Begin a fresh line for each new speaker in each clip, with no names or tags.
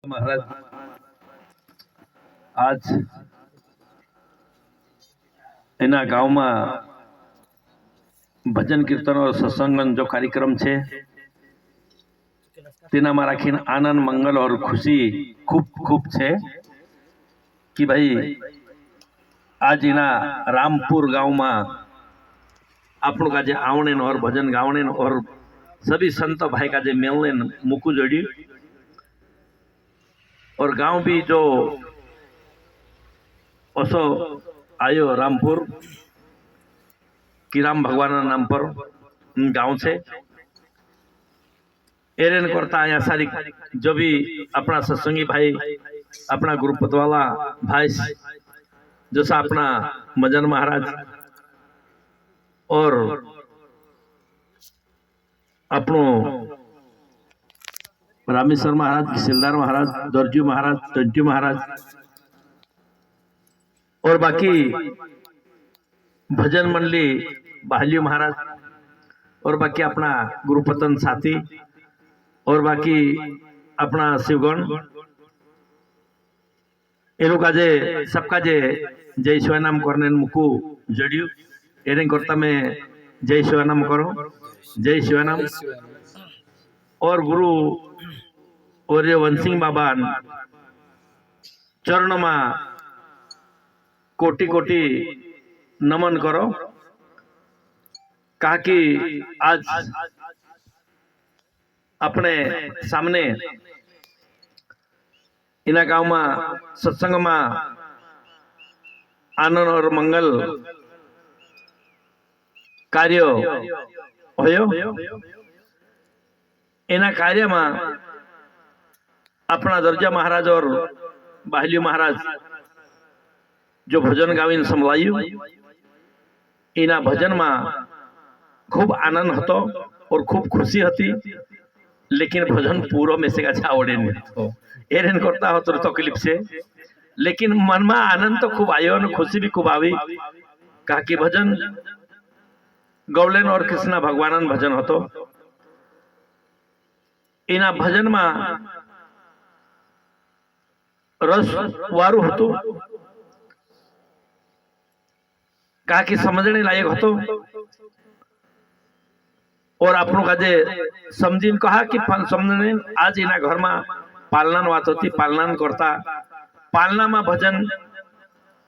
महाराज आज एना गाँव में भजन कीर्तन और सत्संग जो कार्यक्रम है तेना में राखीने आनंद मंगल और खुशी खूब खूब है कि भाई आज इना रामपुर गांव में आपन का जे आवने और भजन गावने और सभी संत भाई का जे मेलने मुकु जोड़ी और गांव भी जो असो आयो रामपुर की राम भगवान नाम पर गांव से एरेन करता आया सारी जो भी अपना सत्संगी भाई अपना गुरुपत वाला भाई जैसा अपना मजन महाराज और अपनो रामेश्वर महाराज सिलदार महाराज दर्जू महाराज टंटू महाराज और बाकी भजन मंडली बाहली महाराज और बाकी अपना गुरुपतन साथी और बाकी अपना शिवगण ये लोग आज सबका जे जय शिवानाम करने मुकु जड़ियो एने करता मैं जय शिवानाम करो जय शिवानाम और गुरु और ये वंसिंग बाबा चरण में कोटि कोटि नमन करो कहा कि आज अपने सामने इना गांव में सत्संग में आनंद और मंगल कार्य होयो इना कार्य में अपना दर्जा महाराज और बाहली महाराज जो भजन गावीन संभलायु इना भजन में खूब आनंद हतो और खूब खुशी हती लेकिन भजन पूरो में से अच्छा आवड़े नहीं तो एरेन करता हो तो तकलीफ से लेकिन मन में आनंद तो खूब आयो और खुशी भी खूब आई कहा कि भजन गौलेन और कृष्णा भगवान भजन हतो इना भजन में रस वारू हतो कहा कि समझने लायक हतो और आपनो का जे समझीन कहा कि समझने आज इना घर में पालना बात होती पालना करता पालना में भजन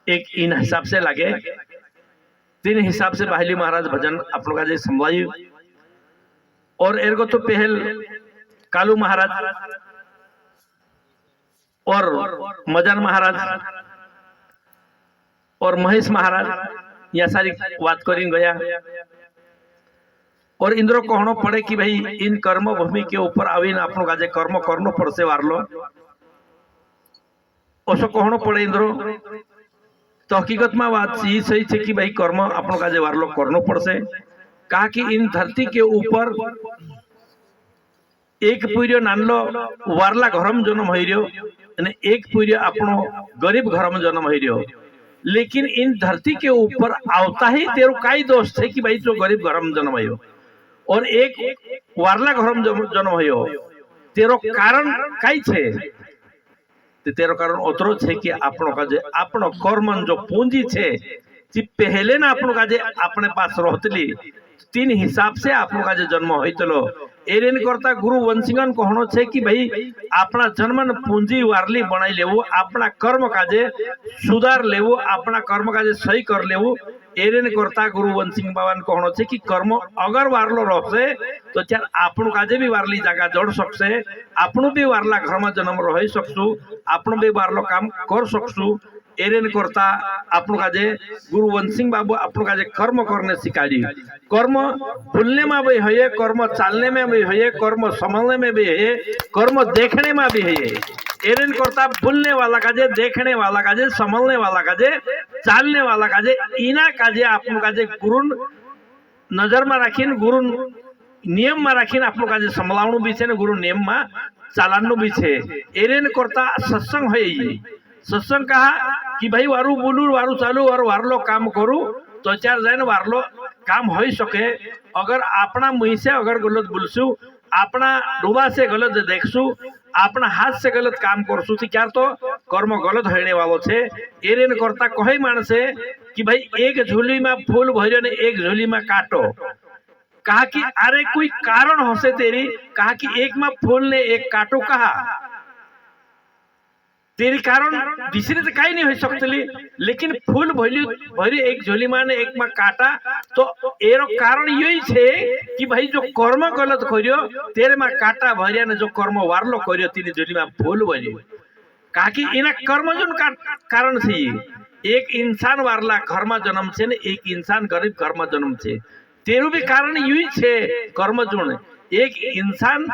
एक इन हिसाब से लगे तीन हिसाब से बाहली महाराज भजन आपनो का जे संभलायु और एरगो तो पहल कालू महाराज और मजन महाराज और महेश महाराज या सारी बात करी गया और इंद्र कहनो पड़े कि भाई इन कर्म भूमि के ऊपर आवीन आपनो काजे कर्म करनो पड़से वारलो ओसो कहनो पड़े इंद्र तो हकीकत में बात ये सही है कि भाई कर्म आपनो काजे वारलो करनो पड़से कहा कि इन धरती के ऊपर एक पूर्य नानलो वारला घरम जन्म होइरियो અને एक पूर्य अपनो गरीब घर में जन्म होइरियो लेकिन इन धरती के ऊपर आवता ही तेरो काई दोष है कि भाई जो गरीब घर में जन्म होयो और एक वारला घर में जन्म होयो तेरो कारण काई छे तेरो कारण ओतरो छे कि आपनो का जे आपनो कर्म जो पूंजी छे जे पहले ना आपनो का जे अपने पास रहतली तीन हिसाब से आपनो का जे जन्म होइतलो एरेन करता गुरु वंशिंगन कहनो छे कि भाई अपना जन्मन पूंजी वारली बनाई लेवो अपना कर्म काजे सुधार लेवो अपना कर्म काजे सही कर लेवो एरेन करता गुरु वंशिंग बाबान कहनो छे कि कर्म अगर वारलो रहसे तो त्यार आपनो काजे भी वारली जगह जोड़ सकसे आपनो भी वारला घर में जन्म रही सकसु आपनो भी वारलो काम कर सकसु एरेन करता आपनो काजे गुरु वंशिंग बाबू आपनो काजे कर्म करने सिखाड़ी कर्म भूलने में भी है कर्म चालने में भी है कर्म संभलने में भी है कर्म देखने में भी है एरेन करता भूलने वाला काजे देखने वाला काजे संभलने वाला काजे चालने वाला काजे इना काजे आपनो काजे गुरु नजर में राखीने गुरु नियम में राखीने आपनो काजे संभलावणु भी छे ने गुरु नियम में चालानु भी छे एरेन करता सत्संग है सत्संग कहा कि भाई वारू बोलू वारू चालू और वारलो काम करू तो चार जाए वारलो काम हो सके अगर अपना मुही से अगर गलत बोलसु अपना डूबा से गलत देखसु આપણા હાથ से गलत काम करसु थी क्यार तो कर्म गलत होने वालो छे एरेन करता कहे मानसे कि भाई एक झोली में फूल भर्यो ने एक झोली में काटो कहा कि अरे कोई कारण होसे तेरी कहा कि एक में फूल ने एक काटो कहा तेरी कारण दूसरे से कहीं नहीं हो सकती लेकिन फूल भरी एक झोली में ने एक में काटा तो एरो कारण यही छे कि भाई जो कर्म गलत करियो तेरे में काटा भरिया ने जो कर्म वारलो करियो तेरी झोली में फूल भरी कहा कि इना कर्म जो कारण थी एक इंसान वारला घर में जन्म छे ने एक इंसान गरीब घर में जन्म छे तेरू भी कारण यही छे कर्म जो एक इंसान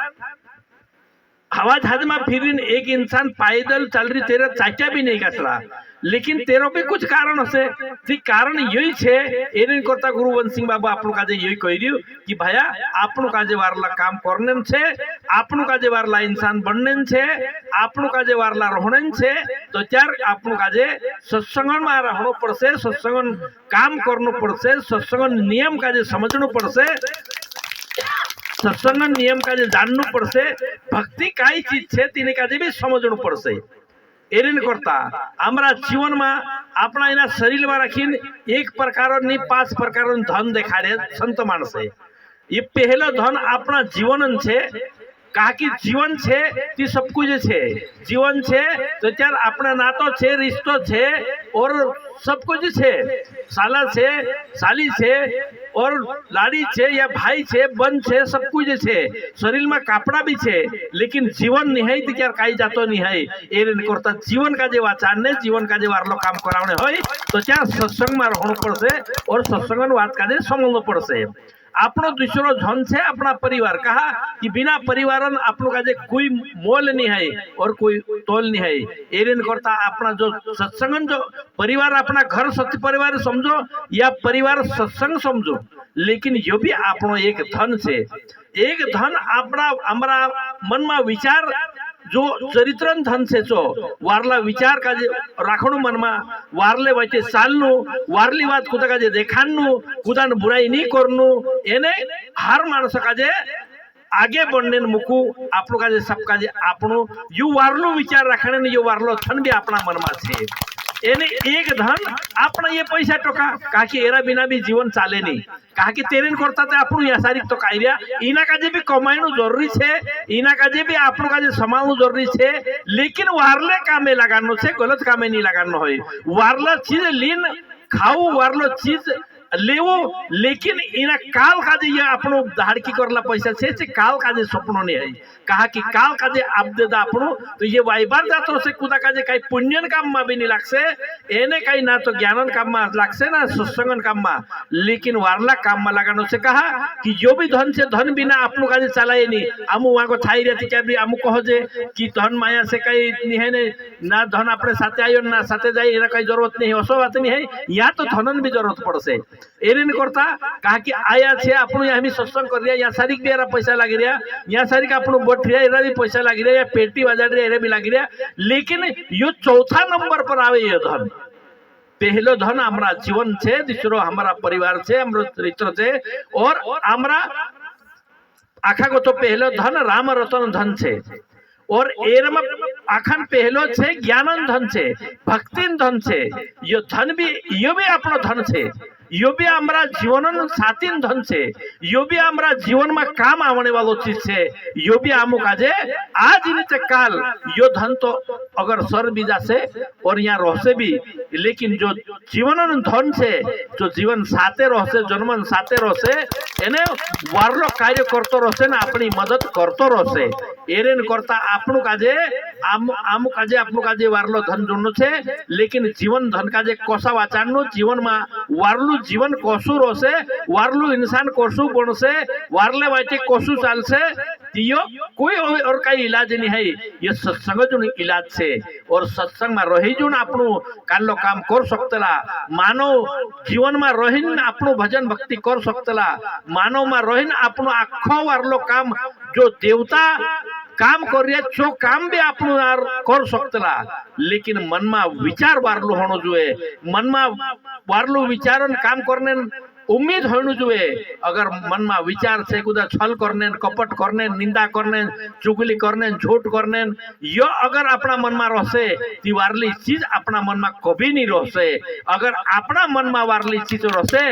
हवा जहाज में फिर एक इंसान पैदल चल रही तेरा चाचा भी नहीं कसरा लेकिन तेरो भी कुछ कारण से कारण यही छे एने करता गुरुवंश सिंह बाबा आपनो काजे यही कह रही कि भाया आपनो काजे वारला काम करने छे आपनो काजे वारला इंसान बनने छे आपनो काजे वारला रहने छे तो त्यार आपनो काजे सत्संग में रहनो पड़से सत्संग काम करनो पड़से सत्संग नियम काजे समझनो पड़से सत्संग नियम का जानना पड़से भक्ति कई चीज है तीने का भी समझना पड़से एरिन करता हमारा जीवन में अपना इना शरीर में रखी एक प्रकार नहीं 5 प्रकार धन देखाड़े संत मानस ये पहला धन अपना जीवन छे कहा कि जीवन छे ती सब कुछ छे जीवन छे तो त्यार अपना नातो छे रिश्तो छे और सब कुछ छे साला छे साली छे और लाड़ी छे या भाई छे बन छे सब कुछ छे शरीर में कापड़ा भी छे लेकिन जीवन नहीं है त्यार कई जातो नहीं है एरेन करता जीवन का जे वाचार ने जीवन का जे वारलो काम करावने होय तो त्यार सत्संग में रहनो पड़से और सत्संग वात का जे समझनो पड़से आपनो दूसरो धन छे अपना परिवार कहा कि बिना परिवार आपनो का जे कोई मोल नहीं है और कोई तोल नहीं है एरेन करता अपना जो सत्संग जो परिवार अपना घर सत्य परिवार समझो या परिवार सत्संग समझो लेकिन यो भी आपनो एक धन छे एक धन अपना हमारा मन में विचार जो चरित्रन धन से जो वारला विचार का जे राखणु मन में वारले वच्चे चालनु वारली बात कुदा का जे देखाणनु कुदान बुराई नहीं करनु एने हर मानस का जे आगे बढ़ने मुकू आपलो का जे सब का जे आपनो यू वारलो विचार राखणे ने यो वारलो धन भी अपना मन में छे एने एक धन अपना ये पैसा टोका कहा कि एरा बिना भी जीवन चाले नहीं कहा कि तेरेन करता तो आपनो या सारी तो कायरिया इना का जे भी कमाइनो जरूरी छे इना का जे भी आपनो का जे समानु जरूरी छे लेकिन वारले कामे लगानो छे गलत कामे नहीं लगानो होय वारला चीज लीन खाऊ वारलो चीज लेवो लेकिन इना काल का जे आपनो धाड़की करला पैसा छे काल का जे सपनो नहीं है कहा कि काल का जे आप दे दा आपनो तो ये वाइबार जातो से कुदा का जे कई पुण्यन काम में भी नहीं लागसे एने कई ना तो ज्ञानन काम में लागसे ना सत्संगन काम में लेकिन वारला काम में लगानो से कहा कि जो भी धन से धन बिना आपनो का जे चलाए नहीं आमु वहां को थाई रहती क्या भी आमु कहो जे कि धन माया से कई नहीं है ना धन अपने साथे आयो ना साथे जाए एना कई जरूरत नहीं है ओसो बात नहीं है या तो धनन भी जरूरत पड़से एरिन करता कहा कि आया छे आपनो यहाँ भी सत्संग कर रिया या सारी भी पैसा लगी रहा या सारी का आपनो बोट रिया एरा भी पैसा लगी रहा या पेटी बाजार रिया एरा भी लगी रहा लेकिन यो चौथा नंबर पर आवे ये धन पहलो धन हमारा जीवन छे दूसरो हमारा परिवार छे हमरो चरित्र छे और हमारा आखा को तो पहलो धन राम रतन धन छे और एरम आखन पहलो छे ज्ञानन धन छे भक्तिन धन छे यो धन भी यो भी अपनो धन छे यो भी हमारा जीवन साथीन धन छे यो भी हमारा जीवन में काम आने वालो चीज छे यो भी आमो काजे आज रीते काल यो धन तो अगर सर भी जासे और यहाँ रहसे भी लेकिन जो जीवन धन छे जो जीवन साथे रहसे जन्मन साथे रहसे एने वारलो कार्य करतो रहसे ना अपनी मदद करतो रहसे एरेन करता आपनु काजे आमु काजे आपनु काजे वारलो धन जोनो छे लेकिन जीवन धन काजे कोसा वाचानो जीवन में वारलो जीवन कोसु रोसे वारलू इंसान कोसु बनसे वारले वाचे कोसु चालसे तियो कोई और कई इलाज नहीं है ये सत्संग जो इलाज छे और सत्संग में रही जो आपनु कालो काम कर सकतला मानव जीवन में रहीन आपनु भजन भक्ति कर सकतला मानव में रहीन आपनु आखो वारलो काम जो देवता काम करिए जो काम भी आप कर सकतला लेकिन मन में विचार वारलो होनो जुए मन में वारलो विचारन काम करने उम्मीद होनु जुए अगर मन में विचार छे कुदा छल करने कपट करने निंदा करने चुगली करने झूठ करने यो अगर अपना मन में रहसे ती वारली चीज अपना मन में कभी नहीं रहसे। अगर अपना मन में वारली चीज रहसे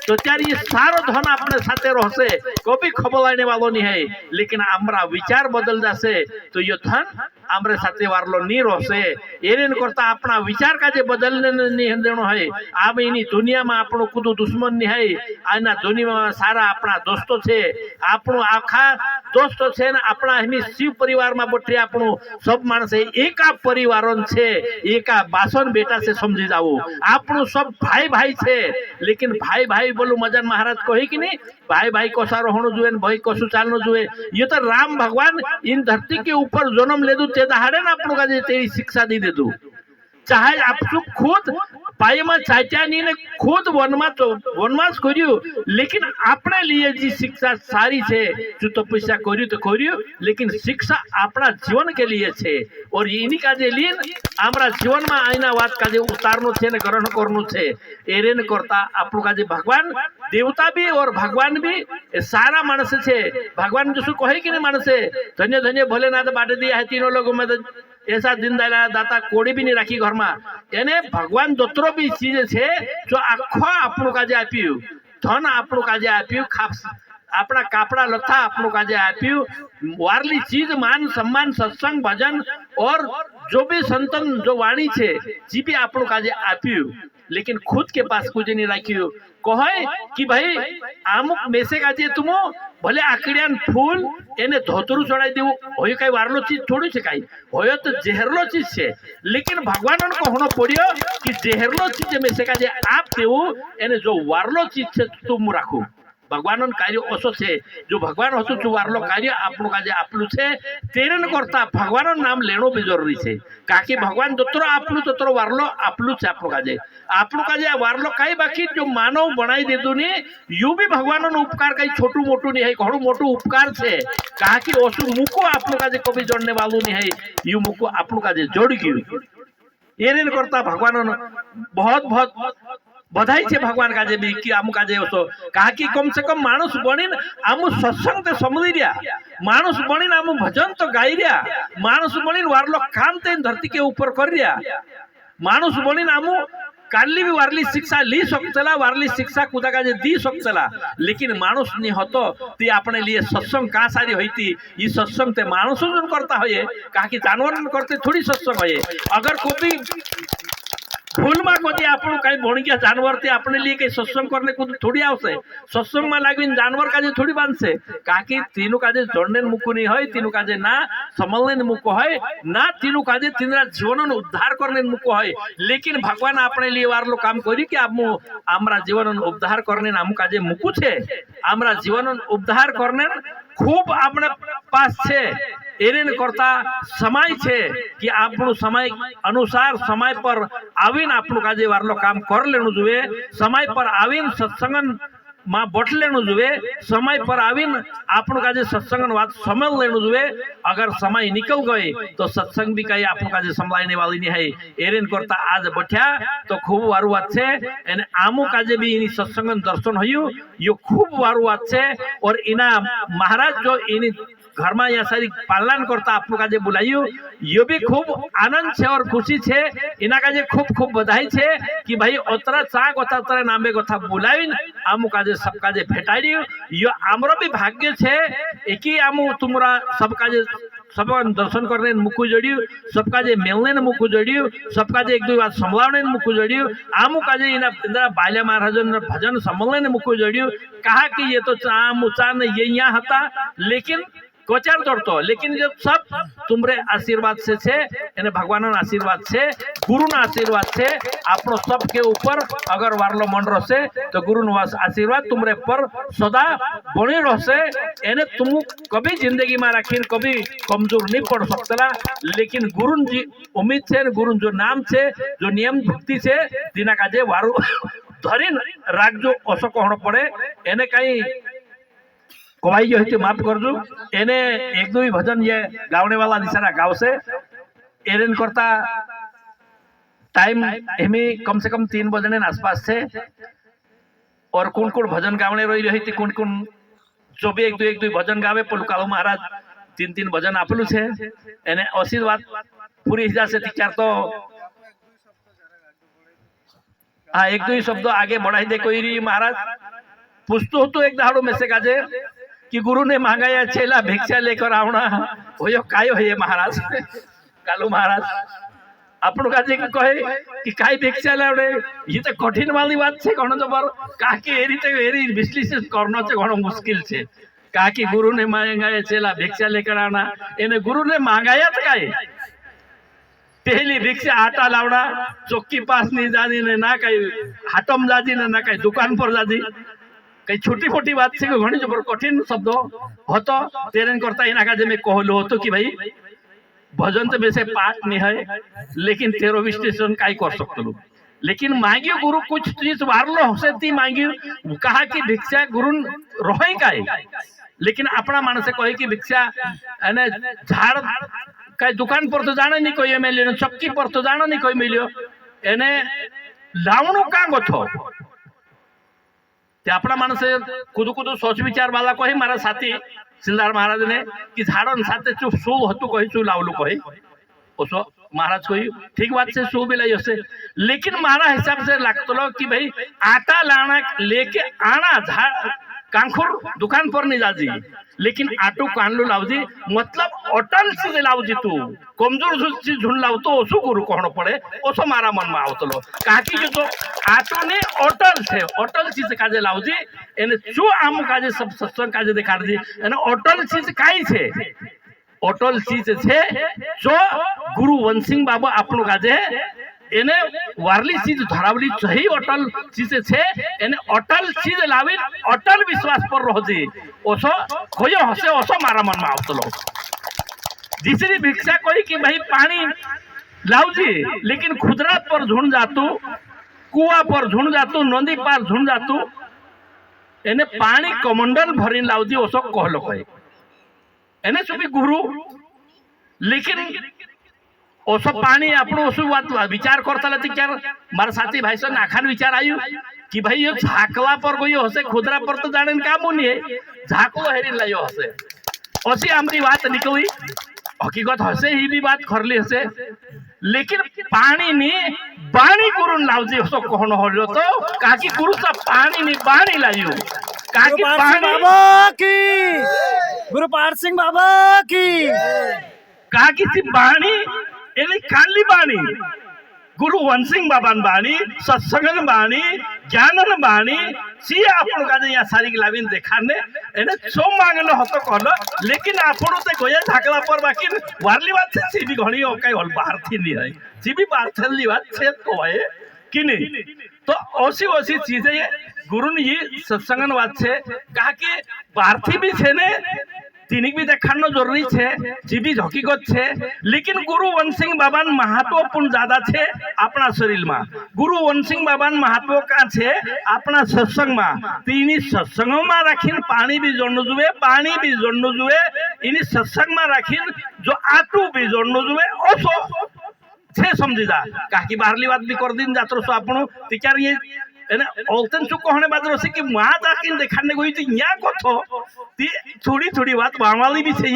तो त्यार ये सारो धन अपने साथे रहसे कभी खबलाने वालों नहीं है। लेकिन हमारा विचार बदल जासे तो ये धन हमारे साथे वारलो नहीं रहसे। एरेन करता अपना विचार का जे बदलने नहीं देनो है। आम इनी दुनिया में आपनो कुदू दुश्मन नहीं है। आना दुनिया में सारा अपना दोस्तों छे आपनो आखा दोस्तों छे ने अपना हमी शिव परिवार में बटे आपनो सब मानस एका परिवारन छे एका बासन बेटा से समझी जाओ आपनो सब भाई भाई छे। लेकिन भाई भाई बोलू मजन महाराज कहे कि नहीं भाई भाई कोसा रहनो जुए भाई कसु चालनो जुए। ये तो राम भगवान इन धरती के ऊपर जन्म ले दू ते दहाड़े ना आपनो का तेरी शिक्षा दी दे दू। चाहे आप खुद पायमा चाचानी ने खुद वनवास कर्यु लेकिन अपने लिए जी शिक्षा सारी छे जो तपस्या कर्यु तो कर्यु लेकिन शिक्षा अपना जीवन के लिए छे। और इन्हीं का जे लीन हमारा जीवन में आईना बात का जे उतारनो छे ने ग्रहण करनो छे। एरेन करता आपनो का जे भगवान देवता भी और भगवान भी सारा मानस छे। भगवान जो कहे कि नहीं मानस धन्य धन्य भोलेनाथ बाटे दिया है तीनों लोगों में ऐसा दिन दाता कोड़ी भी नहीं राखी घर में यानी भगवान दोतरो भी चीज छे जो आखो आपनो काजे आप्यु धन आपनो काजे आप्यु अपना कापड़ा लत्ता आपनो काजे आप्यु वारली चीज मान सम्मान सत्संग भजन और जो भी संतन जो वाणी छे जी भी आपनो काजे आप्यु लेकिन खुद के पास कुछ नहीं राख्यु। कहे कि भाई अमुक मेसे काजे तुम भले आकड़ियान फूल एने धोतरू चढ़ाई देव हो कई वारलो चीज थोड़ी छे कई हो तो जेहरलो चीज छे। लेकिन भगवान को होना पड़ियो कि जेहरलो चीज मेसे काजे आप देव एने जो वारलो चीज छे तुम राखू। भगवान कार्य ओसो छे जो भगवान हसु जो वारलो कार्य आपनो काजे आपलू छे तेरे न करता भगवान नाम लेनो भी जरूरी छे। काकी भगवान दोतरो आपलू तोतरो वारलो आपलू छे आपनो काजे वारलो काई बाकी जो मानव बनाई देदू ने यू भी भगवान नो उपकार कई छोटू मोटू नहीं है घणो मोटू उपकार छे। काकी ओसु मुको आपनो काजे कभी जोड़ने वालू नहीं है यू मुको आपनो काजे जोड़ गयो। एरेन करता भगवान बहुत बहुत बधाई छे भगवान काजे भी कि आमु काजे ओसो कहा कि कम से कम मानुष बनीन आमु सत्संग ते समझी रिया मानुष बनीन आमु भजन तो गाई रिया मानुष बनीन वारलो काम ते धरती के ऊपर कर रिया मानुष बनीन आमु काली भी वारली शिक्षा ली सकतेला वारली शिक्षा कुदा काजे दी सकतेला। लेकिन मानुष नहीं होतो ती अपने लिए सत्संग का सारी होती ये सत्संग ते मानुष जन करता होये कहा कि जानवर करते थोड़ी सत्संग होये। अगर कोई भूल में कदी आपन कई बन गया जानवर ते अपने लिए कई सत्संग करने को थोड़ी आवसे सत्संग में लागिन जानवर काजे थोड़ी बांधसे काकी तीनों काजे जोड़ने मुकु नहीं होय तीनों काजे ना समलने मुकु होय ना तीनों काजे तीनरा जीवन उद्धार करने मुकु होय। लेकिन भगवान अपने लिए वारलो काम करी कि आमु आमरा जीवन उद्धार करने आमु काजे मुकु छे आमरा जीवन उद्धार करने खूब अपने पास छे। एरेन करता समय छे कि आपनो समय अनुसार समय पर आवीन आपनो काजे वारलो काम कर लेनु जुए समय पर आवीन सत्संगन मां बट लेनु जुए समय पर आवीन आपनो काजे सत्संगन बात समझ लेनु जुए। अगर समय निकल गए तो सत्संग भी कहीं आपनो काजे संभालने वाली नहीं है। एरेन करता आज बैठा तो खूब वारू बात छे एने आमु काजे भी इनी सत्संगन दर्शन होयु यो खूब वारू बात छे। और इना महाराज जो इनी घर में यहाँ सारी पालन करता आपनो काजे बुलाइयो ये भी खूब आनंद छे और खुशी छे इना काजे खूब खूब बधाई छे कि भाई ओतरा चा कथा तरा नामे कथा बुलावीन आमु काजे सब काजे भेटाड़ियो यो आमरो भी भाग्य छे एकी आमु तुमरा सब काजे सब दर्शन करने मुकु जोड़ियो सब काजे मिलने मुकु जोड़ियो सब काजे एक दो बात संभलावने मुकु जोड़ियो आमु काजे इना इंदिरा बाल्या महाराजन भजन संभलने मुकु जोड़ियो कहा कि ये तो आमु चा ने ये यहाँ हता लेकिन कोचार दौड़तो लेकिन जब सब तुमरे आशीर्वाद से छे एने भगवान आशीर्वाद छे गुरु ना आशीर्वाद छे आपनो सब के ऊपर अगर वारलो मन रसे तो गुरु नो आशीर्वाद तुमरे पर सदा बनी रहसे एने तुम कभी जिंदगी में राखीन कभी कमजोर नहीं पड़ सकता। लेकिन गुरु जी उम्मीद छे गुरु जो नाम छे जो नियम भक्ति छे दिना काजे वारू धरीन राखजो ओसो कहणो पड़े एने कई कोई जो है माफ कर दू एने एक दो भजन ये गावने वाला निशाना गाँव से एरेन करता टाइम हमें कम से कम 3 बजने आसपास से और कौन कौन भजन गावने रही थी कौन कौन ચોબે એક દુઈ ભજન ગાવે પેલું કાળુ મહારાજ 3 ભજન આપેલું છે એને આશીર્વાદ પૂરી જશે ત્યાર તો हाँ एक दुई शब्द आगे बढ़ाई दे कोई महाराज पूछतो तो एक दाड़ो में से काजे कि गुरु ने मांगाया छेला भिक्षा लेकर आवना होयो काय होये महाराज कालू महाराज આપણું કાજે કહે કે કાઈ भिक्षा લાવડે ये तो कठिन वाली बात છે ઘણો તો પર કાકે એ રીતે એરી વિશ્લેષણ કરનો છે ઘણો મુશ્કેલ છે કાકી ગુરુ ને માંગાયા છેલા भिक्षा लेकर आना એને ગુરુ ને માંગાયા જ કાઈ पहली भिक्षा आटा लावड़ा चौकी पास नहीं जानी ने ना कहीं हाटम जाजी ने ना कहीं दुकान पर जाजी कहीं छोटी मोटी बात से घनी जो कठिन शब्द होतो तेरे करता ही ना का मैं कहलो होतो कि भाई भजन तो वैसे पाठ नहीं है लेकिन तेरो विश्लेषण काई कर सकते लोग लेकिन मांगी गुरु कुछ चीज वारलो से ती मांगी कहा कि भिक्षा गुरु रोहे काई लेकिन अपना मानस कहे कि भिक्षा अने झाड़ कई दुकान पर तो जाने नहीं कोई मिलो चक्की पर तो जाने नहीं कोई मिलो एने लावणु का गथो ते अपना मानस खुद खुद सोच विचार वाला कही मारा साथी सिलदार महाराज ने कि झाड़न साथे चुप शू हतु कही चू लावलु कही ओसो महाराज कही ठीक बात से शू भी लाई हसे लेकिन मारा हिसाब से लागतो कि भाई आटा लाना लेके आना कांखुर दुकान पर नहीं जाजी लेकिन आटो कानलो लावजी मतलब अटल से लावजी तू कमजोर से झुंड लावतो ओसो गुरु कहनो पड़े ओसो मारा मन में आवतलो काकी जो तो आटो ने अटल छे अटल चीज काजे लावजी एने जो आम काजे सब सत्संग काजे देखा दी एने अटल चीज काई छे अटल चीज छे जो गुरु वंशिंग बाबा आपनो काजे એને વારલી ચીજ ધરાવલી સહી અટલ ચીજ છે એને અટલ ચીજ લાવી અટલ વિશ્વાસ પર રહજી ઓસો ખોયો હસે ઓસો મારા મનમાં આવતલો દીસરી ભિક્ષા કોઈ કે ભાઈ પાણી લાવજી લેकिन खुदरा पर झुंड जातू कुआ पर झुंड जातू नदी पार झुंड जातू એને પાણી કમંડલ ભરીને લાવજી ઓસો કહલો કઈ એને સુબી ગુરુ लेकिन ओसो पानी આપણો ઓસુ વાત વિચાર કરતા નથી કે મારા સાથી ભાઈ સે નાખાન વિચાર આવ્યું कि भाई ये झाकला पर गयो हसे खुदरा पर तो जाने काम नहीं है झाकलो हेरी लायो हसे ओसी हमरी बात निकली हकीकत हसे ही भी बात करली हसे लेकिन पानी नी बाणी गुरु लावजी हसो कहनो होलो तो काकी गुरु सा पानी नी बाणी लायो काकी पानी बाबा की गुरु पार सिंह बाबा की काकी सी बाणी एने काली बाणी गुरु वंशिंग बाबान बाणी सत्संगन बाणी ज्ञानन बाणी सी आपण काजे या सारी लाविन देखाने एने सो मांगलो हतो कहलो लेकिन आपण ते गोया झाकला पर बाकी वारली बात से भी घणी काई होल बाहर थी नहीं है जी भी बात थली बात से तो है कि नहीं तो ओसी ओसी चीजें गुरु ने ये सत्संगन बात से कहा कि भारती भी छे ने तीनिक भी देखानो जरूरी छे जी भी हकीकत छे लेकिन गुरु वंशिंग बाबान महत्वपूर्ण ज्यादा छे अपना शरीर में गुरु वंशिंग बाबान महत्व का छे अपना सत्संग में तीनी सत्संग में राखीन पानी भी जोड़नो जुए पानी भी जोड़नो जुए इनी सत्संग में राखीन जो आटू भी जोड़नो जुए ओसो छे समझी जा काकी बाहरली बात भी कर दिन जातो सो आपनो तिकार ये एने ओल्तन चुक कहने बाद रोसे कि मां जाकिन देखाने गई थी न्या कथो ती थोड़ी थोड़ी बात वाली भी छे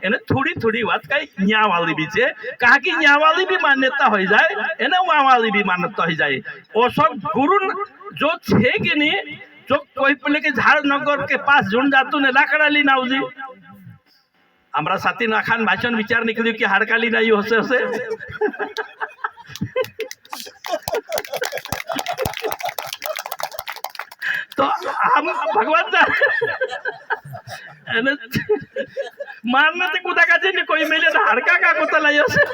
एने थोड़ी थोड़ी बात काई न्या वाली भी छे कहा कि न्या वाली भी मान्यता हो जाए एने वाली भी मान्यता हो जाए ओ सब गुरु जो छे कि नहीं जो कोई पले के झाड़ नगर के पास झुंड जातू ने लाकड़ा ली नाउजी हमरा साथी नाखान भाषण विचार निकलियो कि हाड़काली नहीं हसे हसे तो हम भगवान मारने ते कुदा का जे कोई मिले तो हाड़का का कुता लायो से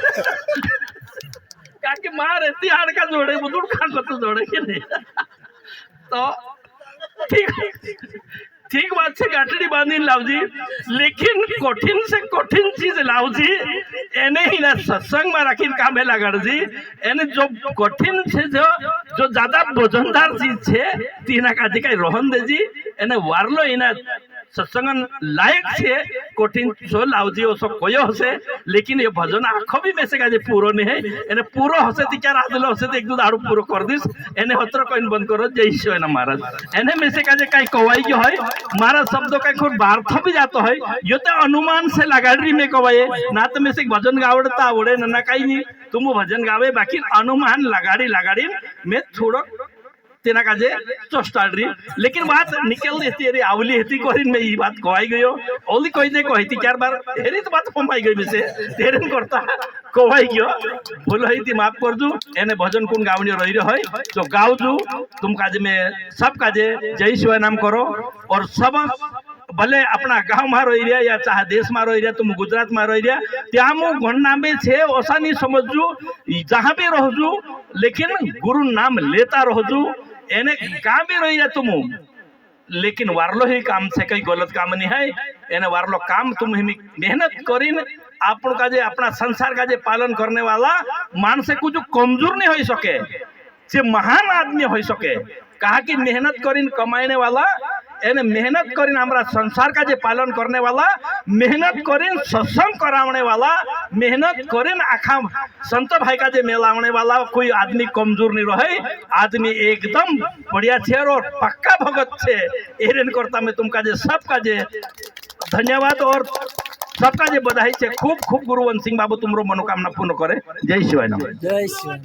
काकी मार एती हाड़का जोड़े बुदुड़ खान को तो जोड़े के नहीं तो ठीक बात से गाठड़ी बांधी लावजी लेकिन कठिन से कठिन चीज लावजी एने ही ना सत्संग में रखीन कामे लगाड़जी एने जो कठिन से जो ज्यादा वजनदार चीज छे तीना काजी काई रोहन देजी एने वारलो इना सत्संग लायक छे कठिन छो लावजी ओसो कोयो हसे लेकिन ये भजन आखो भी मेसे काजे पूरो नहीं है एने पूरो हसे ती क्या रादलो हसे तो एक दो दारू पूरो कर दिस एने हत्र कोइन बंद करो जय ईश्वर ना महाराज एने मेसे काजे काई कवाई जो है महाराज शब्द का खुद बार्थ भी जातो है यो तो अनुमान से लगाड़ी में कवाए ना तो मेसे भजन गावड़ता आवड़े ना काई नहीं तुम भजन गावे बाकी अनुमान लगाड़ी में थोड़ा तेना काजे चोस्टाड़ी लेकिन बात निकल देती अरे आवली हेती कोरिन में ये बात कोई गयो ओली कोई दे कोई थी चार बार हेरी तो बात फमाई गई मिसे तेरेन करता कोई गयो बोलो ही थी माफ कर दू एने भजन कुन गावनी रही रहे तो गाव दू तुम काजे में सब काजे जय शिवाय नाम करो और सब भले अपना गांव में रही रहा या चाहे देश में रही रहा तुम गुजरात में रही रहा त्या मु घरनामे छे ओसा नहीं समझू जहाँ भी रहजू लेकिन गुरु नाम लेता रहजू एने काम भी रही है तुम लेकिन वारलो ही काम से कई गलत काम नहीं है एने वारलो काम तुम मेहनत करीन आपण का जे अपना संसार का जे पालन करने वाला मान से कुछ कमजोर नहीं हो सके से महान आदमी हो सके कहा कि मेहनत करीन कमाने वाला एने मेहनत करीन हमारा संसार का जे पालन करने वाला मेहनत करीन सत्संग कराने वाला मेहनत करीन आखा संत भाई का जे मेलाने वाला कोई आदमी कमजोर नहीं रहे आदमी एकदम बढ़िया छे और पक्का भगत छे एरेन करता में तुम का जे सब का जे धन्यवाद और सबका जे बधाई छे खूब खूब गुरुवंत सिंह बाबू तुमरो मनोकामना पूर्ण करे जय शिवाय नमः जय शिवाय।